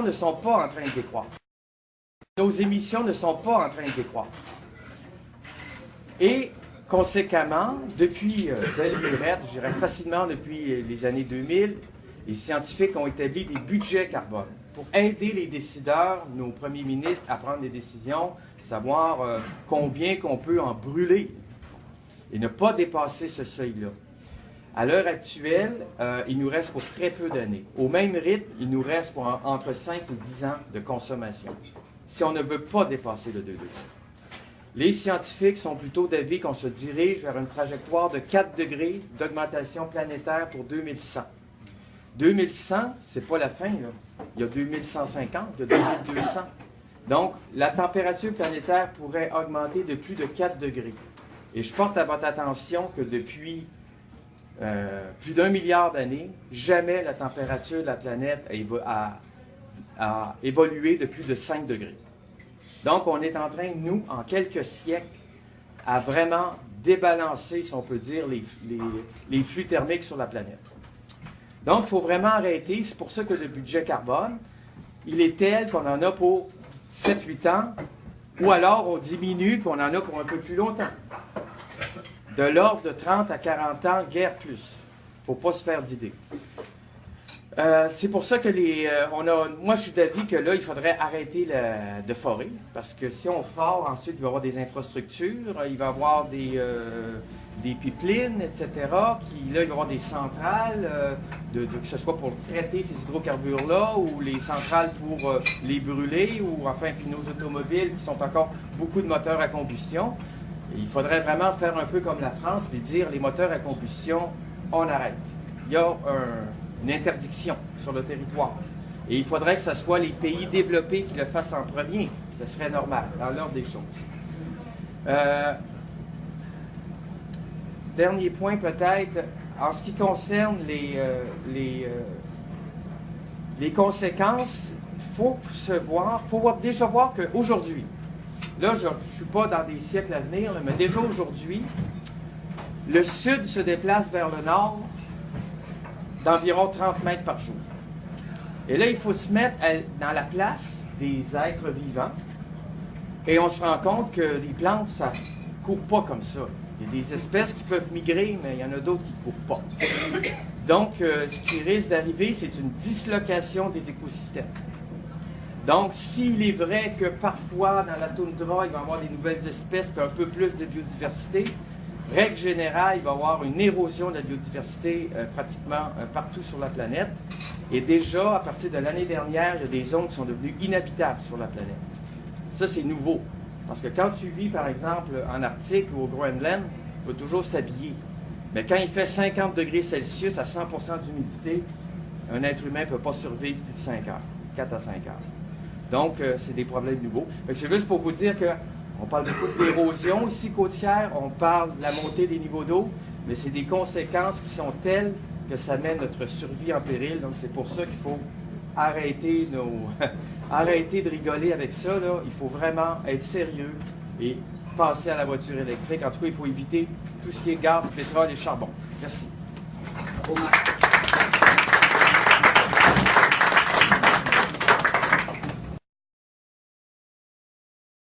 ne sont pas en train de décroître. Nos émissions ne sont pas en train de décroître. Et, conséquemment, depuis belle lurette, je dirais facilement depuis les années 2000, les scientifiques ont établi des budgets carbone pour aider les décideurs, nos premiers ministres, à prendre des décisions, savoir combien qu'on peut en brûler et ne pas dépasser ce seuil-là. À l'heure actuelle, il nous reste pour très peu d'années. Au même rythme, il nous reste pour entre 5 et 10 ans de consommation, si on ne veut pas dépasser le 2 degrés. Les scientifiques sont plutôt d'avis qu'on se dirige vers une trajectoire de 4 degrés d'augmentation planétaire pour 2100. 2100, c'est pas la fin, là. Il y a 2150, il y a 2200. Donc, la température planétaire pourrait augmenter de plus de 4 degrés. Et je porte à votre attention que depuis plus d'1 milliard d'années, jamais la température de la planète a évolué de plus de 5 degrés. Donc, on est en train, nous, en quelques siècles, à vraiment débalancer, si on peut dire, les flux thermiques sur la planète. Donc, il faut vraiment arrêter. C'est pour ça que le budget carbone, il est tel qu'on en a pour 7-8 ans, ou alors on diminue et on en a pour un peu plus longtemps. De l'ordre de 30 à 40 ans, guère plus. Il ne faut pas se faire d'idées. C'est pour ça que moi, je suis d'avis que là, il faudrait arrêter de forer, parce que si on fore, ensuite, il va y avoir des infrastructures, il va y avoir des pipelines, etc., là, il va y avoir des centrales, que ce soit pour traiter ces hydrocarbures-là, ou les centrales pour les brûler, ou enfin, puis nos automobiles, qui sont encore beaucoup de moteurs à combustion. Et il faudrait vraiment faire un peu comme la France, puis dire, les moteurs à combustion, on arrête. Il y a une interdiction sur le territoire. Et il faudrait que ce soit les pays développés qui le fassent en premier. Ce serait normal, dans l'ordre des choses. Dernier point peut-être, en ce qui concerne les conséquences, il faut déjà voir qu'aujourd'hui, là je ne suis pas dans des siècles à venir, mais déjà aujourd'hui, le sud se déplace vers le nord d'environ 30 mètres par jour. Et là, il faut se mettre dans la place des êtres vivants. Et on se rend compte que les plantes, ça ne court pas comme ça. Il y a des espèces qui peuvent migrer, mais il y en a d'autres qui ne courent pas. Donc, ce qui risque d'arriver, c'est une dislocation des écosystèmes. Donc, s'il est vrai que parfois, dans la toundra, il va y avoir des nouvelles espèces et un peu plus de biodiversité, règle générale, il va y avoir une érosion de la biodiversité pratiquement partout sur la planète. Et déjà, à partir de l'année dernière, il y a des zones qui sont devenues inhabitables sur la planète. Ça, c'est nouveau. Parce que quand tu vis, par exemple, en Arctique ou au Groenland, tu peux toujours s'habiller. Mais quand il fait 50 degrés Celsius à 100% d'humidité, un être humain ne peut pas survivre plus de 5 heures, 4 à 5 heures. Donc, c'est des problèmes nouveaux. C'est juste pour vous dire que on parle beaucoup de l'érosion ici côtière, on parle de la montée des niveaux d'eau, mais c'est des conséquences qui sont telles que ça met notre survie en péril. Donc c'est pour ça qu'il faut arrêter de rigoler avec ça, là. Il faut vraiment être sérieux et passer à la voiture électrique. En tout cas, il faut éviter tout ce qui est gaz, pétrole et charbon. Merci.